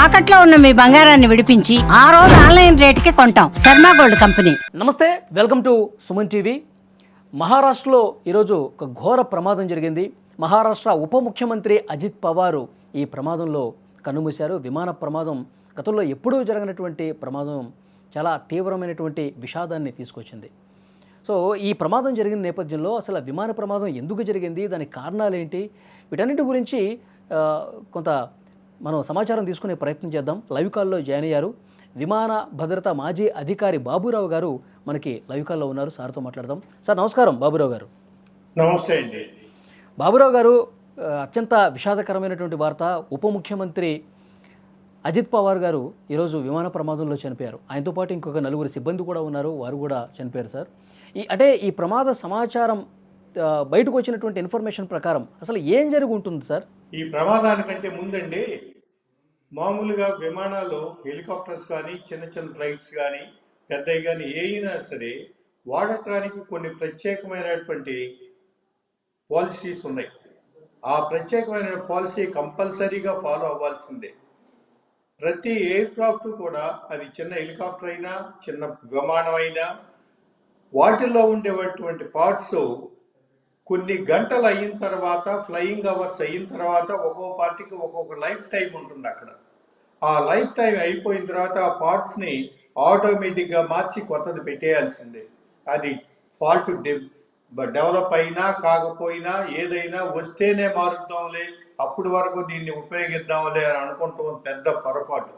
తాకట్లో ఉన్న మీ బంగారాన్ని విడిపించి ఆ రోజు ఆన్లైన్ రేటుకి కొంటాం. Sharma gold company. నమస్తే, వెల్కమ్ టు సుమన్ టీవీ. మహారాష్ట్రలో ఈరోజు ఒక ఘోర ప్రమాదం జరిగింది. మహారాష్ట్ర ఉప ముఖ్యమంత్రి అజిత్ పవార్ ఈ ప్రమాదంలో కన్నుమూశారు. విమాన ప్రమాదం గతంలో ఎప్పుడూ జరగనటువంటి ప్రమాదం చాలా తీవ్రమైనటువంటి విషాదాన్ని తీసుకొచ్చింది. సో ఈ ప్రమాదం జరిగిన నేపథ్యంలో అసలు విమాన ప్రమాదం ఎందుకు జరిగింది, దానికి కారణాలు ఏంటి, వీటన్నిటి గురించి కొంత మనం సమాచారం తీసుకునే ప్రయత్నం చేద్దాం. లైవ్ కాల్లో జాయిన్ అయ్యారు విమాన భద్రత మాజీ అధికారి బాబురావు గారు మనకి లైవ్ కాల్లో ఉన్నారు. సార్తో మాట్లాడదాం. సార్ నమస్కారం. బాబురావు గారు నమస్తే అండి. బాబురావు గారు, అత్యంత విషాదకరమైనటువంటి వార్త. ఉప ముఖ్యమంత్రి అజిత్ పవార్ గారు ఈరోజు విమాన ప్రమాదంలో చనిపోయారు. ఆయనతో పాటు ఇంకొక నలుగురు సిబ్బంది కూడా ఉన్నారు, వారు కూడా చనిపోయారు. సార్, ఈ ప్రమాద సమాచారం బయటకు వచ్చినటువంటి ఇన్ఫర్మేషన్ ప్రకారం అసలు ఏం జరిగి ఉంటుంది సార్? ఈ ప్రమాదానికంటే ముందండి, మామూలుగా విమానాలు, హెలికాప్టర్స్ కానీ, చిన్న చిన్న ఫ్లైట్స్ కానీ, పెద్దవి కానీ ఏమైనా సరే వాడటానికి కొన్ని ప్రత్యేకమైనటువంటి పాలసీస్ ఉన్నాయి. ఆ ప్రత్యేకమైన పాలసీ కంపల్సరీగా ఫాలో అవ్వాల్సిందే. ప్రతి ఎయిర్ క్రాఫ్ట్ కూడా, అది చిన్న హెలికాప్టర్ అయినా చిన్న విమానం అయినా, వాటిల్లో ఉండేటువంటి పార్ట్స్ కొన్ని గంటలు అయిన తర్వాత, ఫ్లయింగ్ అవర్స్ అయిన తర్వాత ఒక్కో పార్టీకి ఒక్కొక్క లైఫ్ టైం ఉంటుంది. అక్కడ ఆ లైఫ్ టైం అయిపోయిన తర్వాత ఆ పార్ట్స్ని ఆటోమేటిక్గా మార్చి కొత్తది పెట్టేయాల్సిందే. అది ఫాల్ట్ డెవలప్ అయినా కాకపోయినా ఏదైనా వస్తేనే మారుద్దాంలే, అప్పటి వరకు దీన్ని ఉపయోగిద్దాంలే అని అనుకుంటూ పెద్ద పొరపాటు.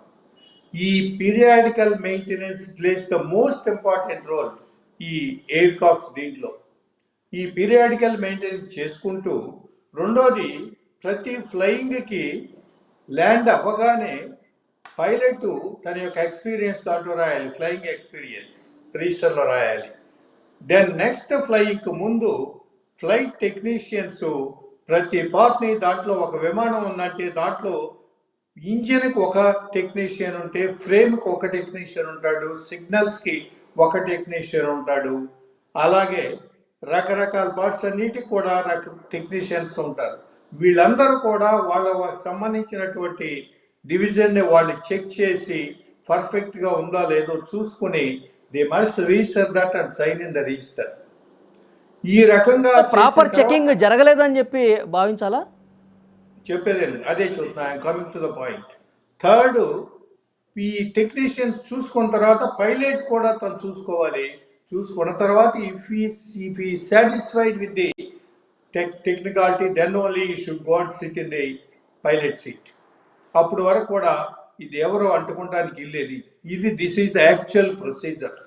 ఈ periodical maintenance plays the most important role ఈ ఎయిర్ క్రాఫ్ట్స్. దీంట్లో ఈ పీరియాడికల్ మెయింటెనెన్స్ చేసుకుంటూ, రెండోది ప్రతి ఫ్లయింగ్కి ల్యాండ్ అవ్వగానే పైలట్ తన యొక్క ఎక్స్పీరియన్స్ దాంట్లో రాయాలి, ఫ్లయింగ్ ఎక్స్పీరియన్స్ రిజిస్టర్లో రాయాలి. దెన్ నెక్స్ట్ ఫ్లయింగ్కి ముందు ఫ్లైట్ టెక్నీషియన్స్ ప్రతి పార్ట్ని, దాంట్లో ఒక విమానం ఉందంటే దాంట్లో ఇంజిన్కి ఒక టెక్నీషియన్ ఉంటే, ఫ్రేమ్కి ఒక టెక్నీషియన్ ఉంటాడు, సిగ్నల్స్కి ఒక టెక్నీషియన్ ఉంటాడు, అలాగే రకరకాల పార్ట్స్ అన్నిటికి కూడా టెక్నీషియన్స్ ఉంటారు. వీళ్ళందరూ కూడా వాళ్ళకి సంబంధించినటువంటి డివిజన్ని వాళ్ళు చెక్ చేసి పర్ఫెక్ట్గా ఉందా లేదో చూసుకుని they must register that and sign in the register. ఈ రకంగా ప్రాపర్ చెకింగ్ జరగలేదని చెప్పి భావించాలా? చెప్పేదేంటి, అదే చూస్తున్నా. I'm coming to the point. Third, ఈ టెక్నీషియన్స్ చూసుకున్న తర్వాత పైలట్ కూడా తను చూసుకోవాలి. చూసుకున్న తర్వాత ఇఫ్ ఈ satisfied with the technicality, then only you should go and sit in the pilot seat. అప్పుడు వరకు కూడా ఇది ఎవరో అంటుకోవడానికి వెళ్ళేది. This is the actual procedure.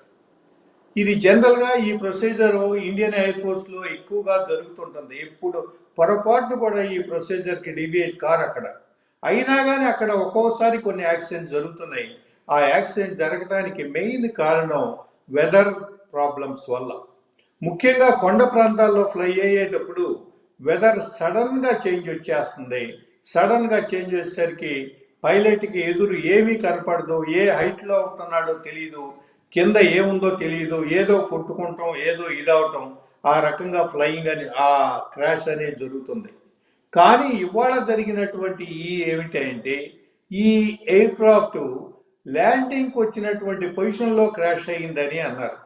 ఇది జనరల్గా ఈ ప్రొసీజర్ ఇండియన్ ఎయిర్ ఫోర్స్లో ఎక్కువగా జరుగుతుంటుంది. ఎప్పుడు పొరపాటును కూడా ఈ ప్రొసీజర్కి డివియేట్ కారు అక్కడ. అయినా కానీ అక్కడ ఒక్కోసారి కొన్ని యాక్సిడెంట్స్ జరుగుతున్నాయి. ఆ యాక్సిడెంట్ జరగడానికి మెయిన్ కారణం వెదర్ ప్రాబ్లమ్స్ వల్ల. ముఖ్యంగా కొండ ప్రాంతాల్లో ఫ్లై అయ్యేటప్పుడు వెదర్ సడన్గా చేంజ్ వచ్చేస్తుంది. సడన్గా చేంజ్ వచ్చేసరికి పైలట్కి ఎదురు ఏమీ కనపడదు, ఏ హైట్లో ఉంటున్నాడో తెలియదు, కింద ఏముందో తెలియదు, ఏదో కొట్టుకుంటాం, ఏదో ఇదవటం, ఆ రకంగా ఫ్లయింగ్ అని ఆ క్రాష్ అనేది జరుగుతుంది. కానీ ఇవాళ జరిగినటువంటి ఏమిటంటే, ఈ ఎయిర్ క్రాఫ్ట్ ల్యాండింగ్కి వచ్చినటువంటి పొజిషన్లో క్రాష్ అయ్యిందని అన్నారు.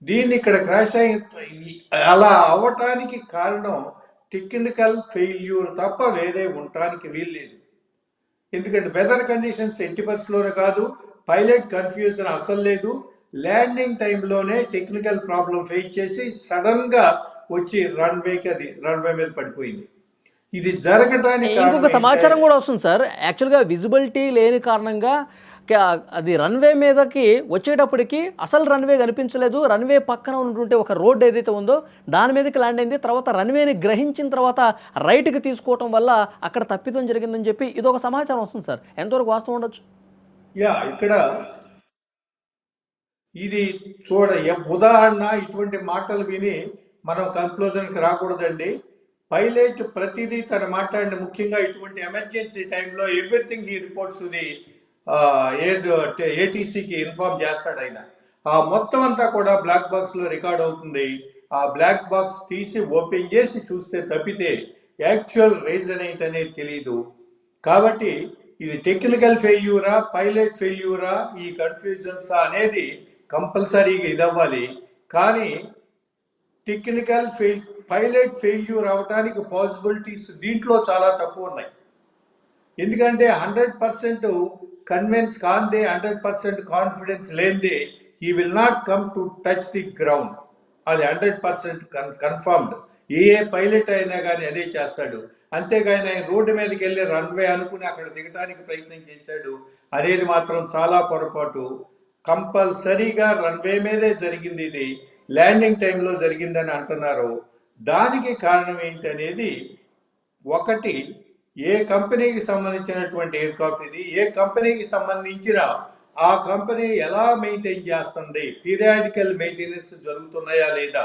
దీన్ని ఇక్కడ క్రాష్ అలా అవ్వటానికి కారణం టెక్నికల్ ఫెయిల్యూర్ తప్ప వేరే ఉండటానికి వీల్లేదు. ఎందుకంటే వెదర్ కండిషన్స్ ఎట్టి పరిస్థితుల్లోనే కాదు, పైలట్ కన్ఫ్యూజన్ అసలు లేదు. ల్యాండింగ్ టైంలోనే టెక్నికల్ ప్రాబ్లం ఫేస్ చేసి సడన్గా వచ్చి రన్వే మీద పడిపోయింది. ఇది జరగడానికి ఇంకొక సమాచారం కూడా వస్తుంది సార్. యాక్చువల్గా విజిబిలిటీ లేని కారణంగా అది రన్వే మీదకి వచ్చేటప్పటికి అసలు రన్వే కనిపించలేదు. రన్వే పక్కన ఉన్నటువంటి ఒక రోడ్ ఏదైతే ఉందో దాని మీదకి ల్యాండ్ అయింది. తర్వాత రన్వేని గ్రహించిన తర్వాత రైట్కి తీసుకోవటం వల్ల అక్కడ తప్పిదం జరిగిందని చెప్పి ఇదొక సమాచారం వస్తుంది సార్. ఎంతవరకు వాస్తవం ఉండొచ్చు? ఇక్కడ ఇది ఉదాహరణ, ఇటువంటి మాటలు విని మనం కన్క్లూజన్కి రాకూడదండి. పైలట్ ప్రతిదీ తను మాట్లాడిన, ముఖ్యంగా ఇటువంటి ఎమర్జెన్సీ టైంలో ఎవ్రీథింగ్ ఈ రిపోర్ట్స్ ది ఏటీసీకి ఇన్ఫార్మ్ చేస్తాడు ఆయన. ఆ మొత్తం అంతా కూడా బ్లాక్ బాక్స్లో రికార్డ్ అవుతుంది. ఆ బ్లాక్ బాక్స్ తీసి ఓపెన్ చేసి చూస్తే తప్పితే యాక్చువల్ రీజన్ ఏంటనేది తెలియదు. కాబట్టి ఇది టెక్నికల్ ఫెయిల్యూరా పైలట్ ఫెయిల్యూరా ఈ కన్ఫ్యూజన్స్ అనేది కంపల్సరీగా ఇది అవ్వాలి. కానీ పైలట్ ఫెయిల్యూర్ అవడానికి పాసిబిలిటీస్ దీంట్లో చాలా తక్కువ ఉన్నాయి. ఎందుకంటే 100% కన్విన్స్ కాందే, 100% కాన్ఫిడెన్స్ లేనిదే ఈ will not come to touch the ground. అది 100% కన్ఫర్మ్డ్. ఏ పైలట్ అయినా కానీ అదే చేస్తాడు. అంతేగాని ఆయన రోడ్డు మీదకి వెళ్ళి రన్వే అనుకుని అక్కడ దిగడానికి ప్రయత్నం చేశాడు అనేది మాత్రం చాలా పొరపాటు. కంపల్సరీగా రన్వే మీదే జరిగింది, ఇది ల్యాండింగ్ టైంలో జరిగిందని అంటున్నారు. దానికి కారణం ఏంటి అనేది, ఒకటి ఏ కంపెనీకి సంబంధించినటువంటి ఎయిర్క్రాఫ్ట్ ఇది, ఏ కంపెనీకి సంబంధించిన ఆ కంపెనీ ఎలా మెయింటైన్ చేస్తుంది, పీరియాడికల్ మెయింటెనెన్స్ జరుగుతున్నాయా లేదా,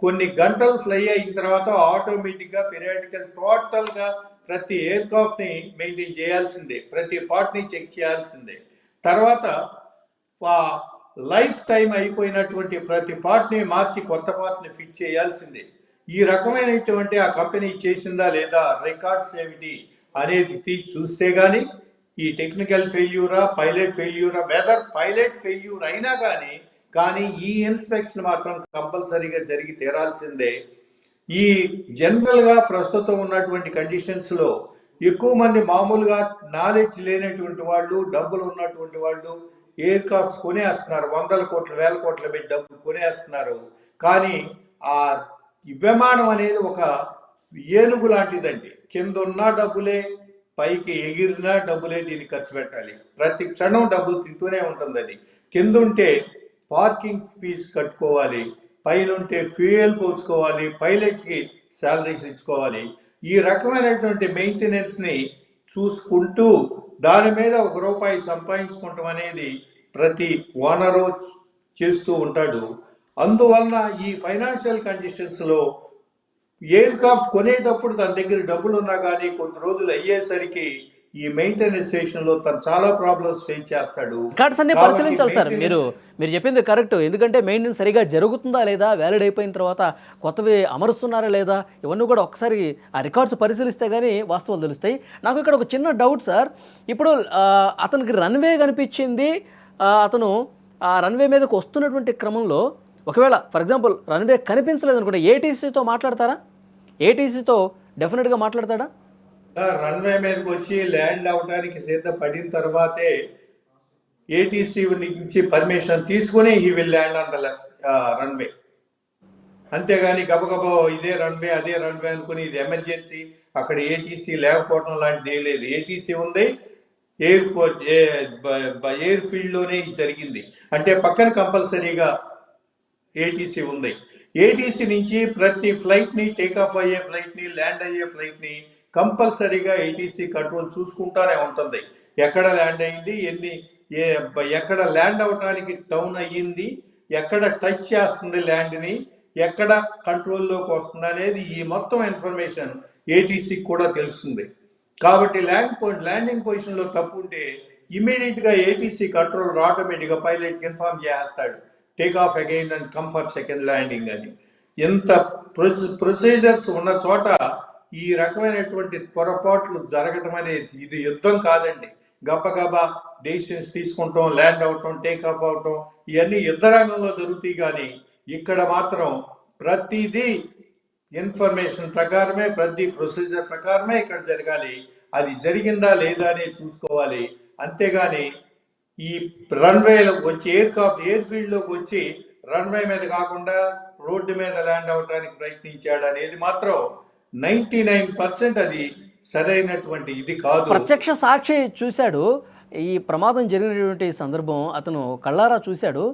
కొన్ని గంటలు ఫ్లై అయిన తర్వాత ఆటోమేటిక్గా పీరియాడికల్ టోటల్గా ప్రతి ఎయిర్క్రాఫ్ట్ని మెయింటైన్ చేయాల్సిందే, ప్రతి పార్ట్ని చెక్ చేయాల్సిందే. తర్వాత లైఫ్ టైం అయిపోయినటువంటి ప్రతి పార్ట్ని మార్చి కొత్త పార్ట్ని ఫిట్ చేయాల్సిందే. ఈ రకమైనటువంటి ఆ కంపెనీ చేసిందా లేదా, రికార్డ్స్ ఏమిటి అనేది చూస్తే కానీ ఈ టెక్నికల్ ఫెయిల్యూరా పైలట్ ఫెయిల్యూరా, వెదర్ పైలట్ ఫెయిల్యూర్ అయినా కానీ ఈ ఇన్స్పెక్షన్ మాత్రం కంపల్సరీగా జరిగి తీరాల్సిందే. ఈ జనరల్గా ప్రస్తుతం ఉన్నటువంటి కండిషన్స్లో ఎక్కువ మంది మామూలుగా నాలెడ్జ్ లేనటువంటి వాళ్ళు, డబ్బులు ఉన్నటువంటి వాళ్ళు ఎయిర్ క్రాఫ్ట్స్ కొనేస్తున్నారు, 100 కోట్ల 1000 కోట్ల పెట్టి డబ్బులు కొనేస్తున్నారు. కానీ ఆ విమానం అనేది ఒక ఏనుగు లాంటిదండి. కింద ఉన్న డబ్బులే, పైకి ఎగిరినా డబ్బులే, దీన్ని ఖర్చు పెట్టాలి. ప్రతి క్షణం డబ్బులు తింటూనే ఉంటుంది. అది కింద ఉంటే పార్కింగ్ ఫీజు కట్టుకోవాలి, పైన ఉంటే ఫ్యూయల్ పోసుకోవాలి, పైలట్కి శాలరీస్ ఇచ్చుకోవాలి. ఈ రకమైనటువంటి మెయింటెనెన్స్ని చూసుకుంటూ దాని మీద ₹1 సంపాదించుకుంటాం అనేది ప్రతి ఓనరు చేస్తూ ఉంటాడు. అందువలన ఈ ఫైనాన్షియల్ కండిషన్స్లో ఎయిర్ క్రాఫ్ట్ కొనేటప్పుడు తన దగ్గర డబ్బులు ఉన్నా కానీ కొద్ది రోజులు అయ్యేసరికి ఈ మెయింటెనెన్సేషన్లో తను చాలా ప్రాబ్లమ్స్ ఫేస్ చేస్తాడు. రికార్డ్స్ అన్ని పరిశీలించాలి సార్. మీరు చెప్పింది కరెక్ట్. ఎందుకంటే మెయింటెనెన్స్ సరిగా జరుగుతుందా లేదా, వ్యాలిడ్ అయిపోయిన తర్వాత కొత్తవి అమరుస్తున్నారా లేదా, ఇవన్నీ కూడా ఒకసారి ఆ రికార్డ్స్ పరిశీలిస్తే కానీ వాస్తవాలు తెలుస్తాయి. నాకు ఇక్కడ ఒక చిన్న డౌట్ సార్. ఇప్పుడు అతనికి రన్వే కనిపించింది, అతను ఆ రన్వే మీదకి వస్తున్నటువంటి క్రమంలో ఒకవేళ ఫర్ ఎగ్జాంపుల్ రన్వే కనిపించలేదు అనుకుంటే ఏటీసీతో మాట్లాడతారా? ఏటీసీతో డెఫినెట్గా మాట్లాడతాడా? రన్వే మీదకి వచ్చి ల్యాండ్ అవడానికి సిద్ధపడిన తర్వాతే ఏటీసీ నుంచి పర్మిషన్ తీసుకుని ఈ will land on the runway. అంతేగాని గబగబా ఇదే రన్వే అదే రన్వే అనుకుని ఇది ఎమర్జెన్సీ అక్కడ ఏటీసీ లేకపోవడం లాంటిది ఏం లేదు. ఏటీసీ ఉంది, ఎయిర్ ఫీల్డ్లోనే జరిగింది అంటే పక్కన కంపల్సరీగా ఏటీసీ ఉంది. ఏటీసీ నుంచి ప్రతి ఫ్లైట్ని, టేకాఫ్ అయ్యే ఫ్లైట్ని, ల్యాండ్ అయ్యే ఫ్లైట్ని కంపల్సరీగా ఏటీసీ కంట్రోల్ చూసుకుంటానే ఉంటుంది. ఎక్కడ ల్యాండ్ అయ్యింది, ఎక్కడ ల్యాండ్ అవడానికి డౌన్ అయ్యింది, ఎక్కడ టచ్ చేస్తుంది ల్యాండ్ని, ఎక్కడ కంట్రోల్లోకి వస్తుంది అనేది ఈ మొత్తం ఇన్ఫర్మేషన్ ఏటీసీకి కూడా తెలుస్తుంది. కాబట్టి ల్యాండింగ్ పొజిషన్లో తప్పు ఉంటే ఇమీడియట్గా ఏటీసీ కంట్రోల్ ఆటోమేటిక్గా పైలట్కి ఇన్ఫార్మ్ చేస్తాడు, take off again and come for second landing అని. ఎంత ప్రొసీజర్స్ ఉన్న చోట ఈ రకమైనటువంటి పొరపాట్లు జరగడం అనేది ఇది యుద్ధం కాదండి. గబగబా డెసిషన్స్ తీసుకుంటాం, ల్యాండ్ అవటం, టేక్ ఆఫ్ అవటం, ఇవన్నీ యుద్ధ రంగంలో జరుగుతాయి. కానీ ఇక్కడ మాత్రం ప్రతిదీ ఇన్ఫర్మేషన్ ప్రకారమే, ప్రతి ప్రొసీజర్ ప్రకారమే ఇక్కడ జరగాలి. అది జరిగిందా లేదా అనేది చూసుకోవాలి. అంతేగాని ఈ రన్వేలోకి వచ్చి ఎయిర్ ఫీల్డ్లోకి వచ్చి రన్వే మీద కాకుండా రోడ్డు మీద ల్యాండ్ అవడానికి ప్రయత్నించాడు అనేది మాత్రం 99% అది సరైనటువంటి ఇది కాదు. ప్రత్యక్ష సాక్షి చూశాడు, ఈ ప్రమాదం జరిగినటువంటి సందర్భం అతను కళ్ళారా చూశాడు.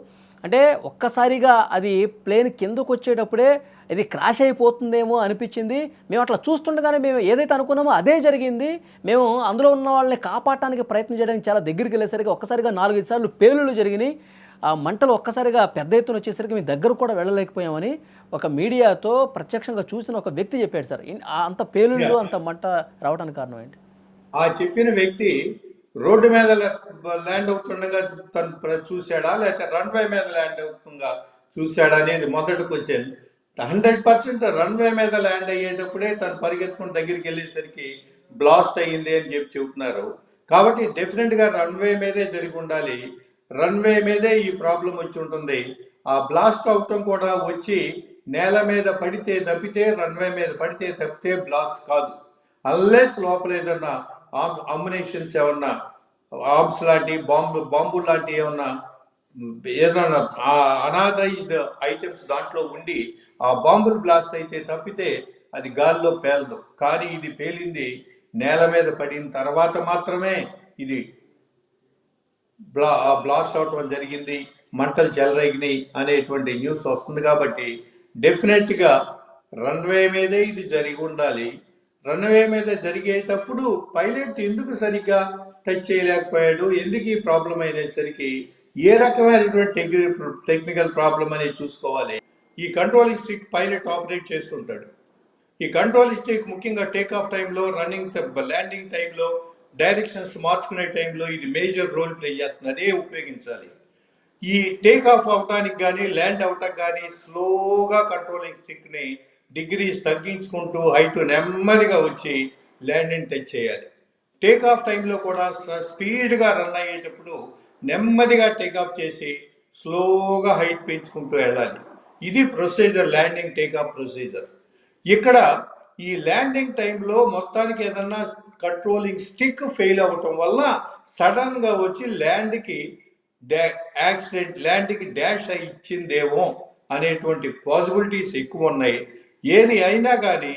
అంటే ఒక్కసారిగా అది ప్లేన్ కిందకు వచ్చేటప్పుడే ఇది క్రాష్ అయిపోతుందేమో అనిపించింది. మేము అట్లా చూస్తుండగానే మేము ఏదైతే అనుకున్నామో అదే జరిగింది. మేము అందులో ఉన్న వాళ్ళని కాపాడటానికి ప్రయత్నం చేయడానికి చాలా దగ్గరికి వెళ్ళేసరికి ఒక్కసారిగా 4-5 సార్లు పేలుళ్ళు జరిగినాయి. ఆ మంటలు ఒక్కసారిగా పెద్ద ఎత్తున వచ్చేసరికి మేము దగ్గర కూడా వెళ్ళలేకపోయామని ఒక మీడియాతో ప్రత్యక్షంగా చూసిన ఒక వ్యక్తి చెప్పాడు సార్. అంత పేలుళ్ళు అంత మంట రావడానికి కారణం ఏంటి? ఆ చెప్పిన వ్యక్తి రోడ్డు మీద ల్యాండ్ అవుతుండగా తను చూశాడా లేకపోతే రన్వే మీద ల్యాండ్ అవుతుండగా చూశాడా అనేది మొదటి క్వశ్చన్. 100% రన్వే మీద ల్యాండ్ అయ్యేటప్పుడే తను పరిగెత్తుకుని దగ్గరికి వెళ్ళేసరికి బ్లాస్ట్ అయ్యింది అని చెప్తున్నారు. కాబట్టి డెఫినెట్గా రన్వే మీదే జరిగి ఉండాలి. రన్వే మీదే ఈ ప్రాబ్లం వచ్చి ఉంటుంది. ఆ బ్లాస్ట్ అవటం కూడా వచ్చి నేల మీద పడితే తప్పితే, రన్వే మీద పడితే తప్పితే బ్లాస్ట్ కాదు. అన్లెస్ లోపల ఏదన్నా అమ్యునేషన్స్ ఏమన్నా, ఆర్మ్స్ లాంటి బాంబులు లాంటి ఏమన్నా ఏదన్నా అనాథరైజ్డ్ ఐటమ్స్ దాంట్లో ఉండి ఆ బాంబులు బ్లాస్ట్ అయితే తప్పితే అది గాల్లో పేలదు. కానీ ఇది పేలింది నేల మీద పడిన తర్వాత మాత్రమే ఇది బ్లాస్ట్ అవటం జరిగింది, మంటలు చెలరేగినాయి అనేటువంటి న్యూస్ వస్తుంది. కాబట్టి డెఫినెట్గా రన్వే మీదే ఇది జరిగి ఉండాలి. రన్వే మీద జరిగేటప్పుడు పైలట్ ఎందుకు సరిగ్గా టచ్ చేయలేకపోయాడు, ఎందుకు ఈ ప్రాబ్లం అయినసరికి ఏ రకమైనటువంటి టెక్నికల్ ప్రాబ్లం అనేది చూసుకోవాలి. ఈ కంట్రోలింగ్ స్టిక్ పైలట్ ఆపరేట్ చేస్తుంటాడు. ఈ కంట్రోలింగ్ స్టిక్ ముఖ్యంగా టేక్ ఆఫ్ టైంలో, ల్యాండింగ్ టైంలో, డైరెక్షన్స్ మార్చుకునే టైంలో ఇది మేజర్ రోల్ ప్లే చేస్తుంది. అదే ఉపయోగించాలి. ఈ టేక్ ఆఫ్ అవటానికి కానీ ల్యాండ్ అవటానికి కానీ స్లోగా కంట్రోలింగ్ స్టిక్ని డిగ్రీస్ తగ్గించుకుంటూ హైట్ నెమ్మదిగా వచ్చి ల్యాండింగ్ టచ్ చేయాలి. టేక్ ఆఫ్ టైంలో కూడా స్పీడ్గా రన్ అయ్యేటప్పుడు నెమ్మదిగా టేక్ ఆఫ్ చేసి స్లోగా హైట్ పెంచుకుంటూ వెళ్ళాలి. ఇది procedure, landing take off procedure. ఇక్కడ ఈ ల్యాండింగ్ టైంలో మొత్తానికి ఏదన్నా కంట్రోలింగ్ స్టిక్ ఫెయిల్ అవ్వటం వల్ల సడన్గా వచ్చి ల్యాండ్కి డాష్ అయి ఇచ్చిందేమో అనేటువంటి పాసిబిలిటీస్ ఎక్కువ ఉన్నాయి. ఏది అయినా కానీ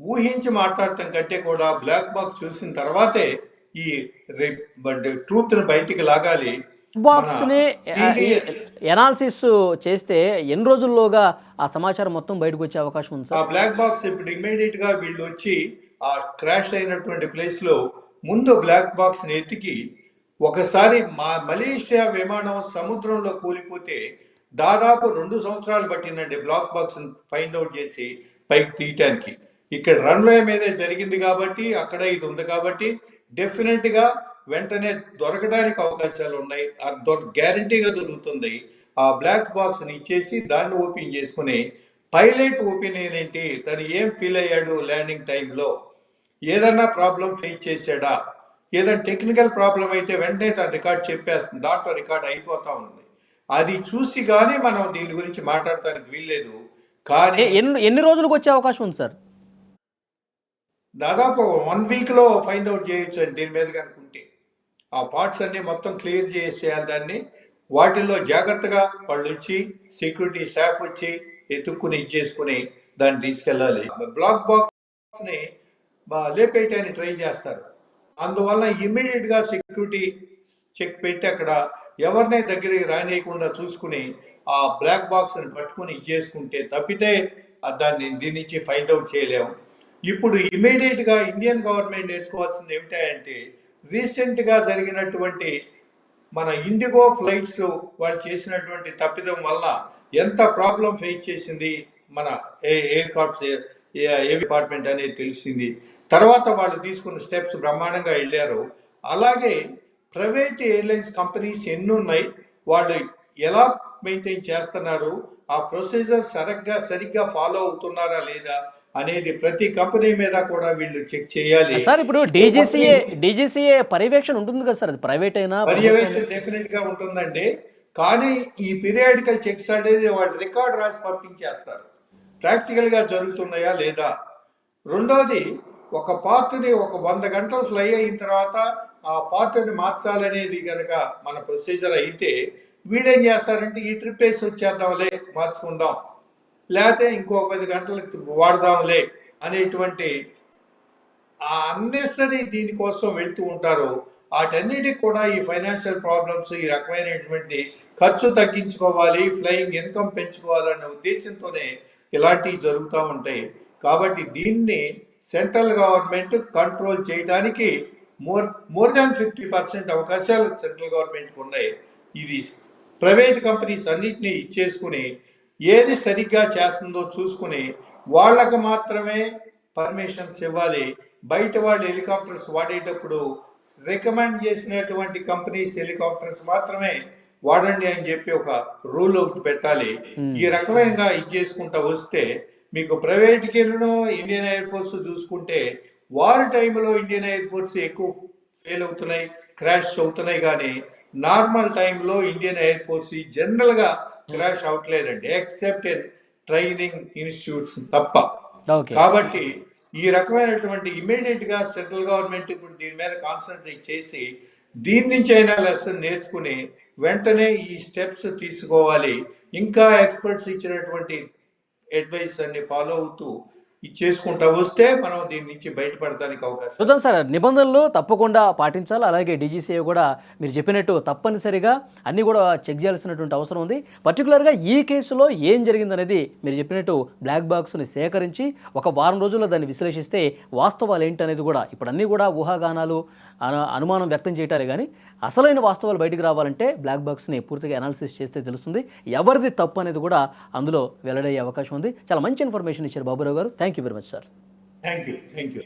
ఊహించి మాట్లాడటం కంటే కూడా బ్లాక్ బాక్స్ చూసిన తర్వాతే ఈ ట్రూత్ని బయటికి లాగాలి. బాక్స్ ని ఎనాలిసిస్ చేస్తే ఎన్ని రోజుల్లోగా ఆ సమాచారం మొత్తం బయటకు వచ్చే అవకాశం ఉంది ఆ సార్? బ్లాక్ బాక్స్ ఇప్పుడు ఇమ్మీడియట్ గా వీళ్ళు వచ్చి ఆ క్రాష్ అయినటువంటి ప్లేస్ లో ముందు బ్లాక్ బాక్స్ ని ఎతికి, ఒకసారి మలేషియా విమానం సముద్రంలో కూలిపోతే దాదాపు 2 సంవత్సరాలు పట్టిందండి బ్లాక్ బాక్స్ ఫైండ్ అవుట్ చేసి పైకి తీయటానికి. ఇక్కడ రన్వే మీదే జరిగింది కాబట్టి, అక్కడ ఇది ఉంది కాబట్టి డెఫినెట్ గా వెంటనే దొరకడానికి అవకాశాలు ఉన్నాయి. గ్యారంటీగా దొరుకుతుంది. ఆ బ్లాక్ బాక్స్ ని ఇచ్చేసి దాన్ని ఓపెన్ చేసుకుని పైలట్ ఒపీనియన్ ఏంటి, తను ఏం ఫీల్ అయ్యాడు ల్యాండింగ్ టైంలో, ఏదన్నా ప్రాబ్లం ఫేస్ చేశాడా, ఏదైనా టెక్నికల్ ప్రాబ్లం అయితే వెంటనే తను రికార్డ్ చెప్పేస్తుంది, దాంట్లో రికార్డ్ అయిపోతా ఉంది. అది చూసి కానీ మనం దీని గురించి మాట్లాడటానికి వీల్లేదు. కానీ ఎన్ని రోజులకు వచ్చే అవకాశం ఉంది సార్? దాదాపు 1 వీక్లో ఫైండ్ అవుట్ చేయొచ్చు అండి. దీని మీద కనుకుంటే ఆ పార్ట్స్ అన్ని మొత్తం క్లియర్ చేసేయాలి దాన్ని. వాటిల్లో జాగ్రత్తగా వాళ్ళు వచ్చి సెక్యూరిటీ స్టాఫ్ వచ్చి ఎత్తుక్కుని ఇచ్చేసుకుని దాన్ని తీసుకెళ్ళాలి. బ్లాక్ బాక్స్ ని లేపేయటానికి ట్రై చేస్తారు. అందువల్ల ఇమ్మీడియట్ గా సెక్యూరిటీ చెక్ పెట్టి అక్కడ ఎవరినే దగ్గరికి రానియకుండా చూసుకుని ఆ బ్లాక్ బాక్స్ ని పట్టుకుని ఇచ్చేసుకుంటే తప్పితే దీని నుంచి ఫైండ్ అవుట్ చేయలేము. ఇప్పుడు ఇమ్మీడియట్ గా ఇండియన్ గవర్నమెంట్ నేర్చుకోవాల్సింది ఏమిటంటే, రీసెంట్ గా జరిగినటువంటి మన ఇండిగో ఫ్లైట్స్ వాళ్ళు చేసినటువంటి తప్పిదం వల్ల ఎంత ప్రాబ్లం ఫేస్ చేసింది మన ఎయిర్క్రాఫ్ట్స్ ఏ డిపార్ట్మెంట్ అనేది తెలిసింది. తర్వాత వాళ్ళు తీసుకున్న స్టెప్స్ బ్రహ్మాండంగా వెళ్ళారు. అలాగే ప్రైవేట్ ఎయిర్లైన్స్ కంపెనీస్ ఎన్ని ఉన్నాయి, వాళ్ళు ఎలా మెయింటైన్ చేస్తున్నారు, ఆ ప్రొసీజర్ సరిగ్గా ఫాలో అవుతున్నారా లేదా అనేది ప్రతి కంపెనీ మీద కూడా వీళ్ళు చెక్ చేయాలి సార్. ఇప్పుడు డీజీసీఏ పర్యవేక్షణ ఉంటుంది కదా సార్, అది ప్రైవేట్ అయినా పర్యవేక్షణ డెఫినెట్ గా ఉంటుందండి. కానీ ఈ పీరియాడికల్ చెక్స్ అనేది వాళ్ళు రికార్డ్ రాసి పంపించేస్తారు, ప్రాక్టికల్ గా జరుగుతున్నాయా లేదా. రెండోది, ఒక పార్ట్ని ఒక 100 గంటలు ఫ్లై అయిన తర్వాత ఆ పార్ట్ని మార్చాలనేది కనుక మన ప్రొసీజర్ అయితే వీడేం చేస్తారంటే, ఈ ట్రిప్ వేసి వచ్చేద్దాంలే మార్చుకుందాం, లేకపోతే ఇంకో 10 గంటలు వాడదాంలే అనేటువంటి ఆ అన్నెసరీ దీనికోసం వెళ్తూ ఉంటారు. వాటన్నిటికి కూడా ఈ ఫైనాన్షియల్ ప్రాబ్లమ్స్, ఈ రకమైనటువంటి ఖర్చు తగ్గించుకోవాలి, ఫ్లయింగ్ ఇన్కమ్ పెంచుకోవాలన్న ఉద్దేశంతోనే ఇలాంటివి జరుగుతూ ఉంటాయి. కాబట్టి దీన్ని సెంట్రల్ గవర్నమెంట్ కంట్రోల్ చేయడానికి మోర్ దాన్ 50% అవకాశాలు సెంట్రల్ గవర్నమెంట్కి ఉన్నాయి. ఇది ప్రైవేట్ కంపెనీస్ అన్నిటినీ ఇచ్చేసుకుని ఏది సరిగ్గా చేస్తుందో చూసుకుని వాళ్ళకు మాత్రమే పర్మిషన్స్ ఇవ్వాలి. బయట వాళ్ళు హెలికాప్టర్స్ వాడేటప్పుడు రికమెండ్ చేసినటువంటి కంపెనీస్ హెలికాప్టర్స్ మాత్రమే వాడండి అని చెప్పి ఒక రూల్ ఒకటి పెట్టాలి. ఈ రకమైన ఇది చేసుకుంటా వస్తే మీకు ప్రైవేట్కి ఇండియన్ ఎయిర్ ఫోర్స్ చూసుకుంటే వారి టైంలో ఇండియన్ ఎయిర్ ఫోర్స్ ఎక్కువ ఫెయిల్ అవుతున్నాయి, క్రాష్ అవుతున్నాయి, కానీ నార్మల్ టైంలో ఇండియన్ ఎయిర్ ఫోర్స్ జనరల్గా క్రాష్ అవట్లేదండి, ఎక్సెప్ట్ ఇన్ ట్రైనింగ్ ఇన్స్టిట్యూట్స్ తప్ప. ఓకే. కాబట్టి ఈ రకమైనటువంటి ఇమీడియట్ గా సెంట్రల్ గవర్నమెంట్ ఇప్పుడు దీని మీద కాన్సన్ట్రేట్ చేసి దీని నుంచి అయినా లెసన్ నేర్చుకుని వెంటనే ఈ స్టెప్స్ తీసుకోవాలి. ఇంకా ఎక్స్పర్ట్స్ ఇచ్చినటువంటి అడ్వైస్ అన్ని ఫాలో అవుతూ ఇది చేసుకుంటా వస్తే మనం దీని నుంచి బయటపడడానికి అవకాశం. చూద్దాం సార్, నిబంధనలు తప్పకుండా పాటించాలి. అలాగే డీజీసీఏ కూడా మీరు చెప్పినట్టు తప్పనిసరిగా అన్నీ కూడా చెక్ చేయాల్సినటువంటి అవసరం ఉంది. పర్టికులర్గా ఈ కేసులో ఏం జరిగిందనేది మీరు చెప్పినట్టు బ్లాక్ బాక్స్ని సేకరించి ఒక వారం రోజుల్లో దాన్ని విశ్లేషిస్తే వాస్తవాలు ఏంటనేది కూడా, ఇప్పుడు అన్నీ కూడా ఊహాగానాలు, అనుమానం వ్యక్తం చేయటారే కానీ అసలైన వాస్తవాలు బయటికి రావాలంటే బ్లాక్ బాక్స్ని పూర్తిగా అనాలిసిస్ చేస్తే తెలుస్తుంది. ఎవరిది తప్పు అనేది కూడా అందులో వెల్లడయ్యే అవకాశం ఉంది. చాలా మంచి ఇన్ఫర్మేషన్ ఇచ్చారు బాబురావు గారు. Thank you very much sir. Thank you.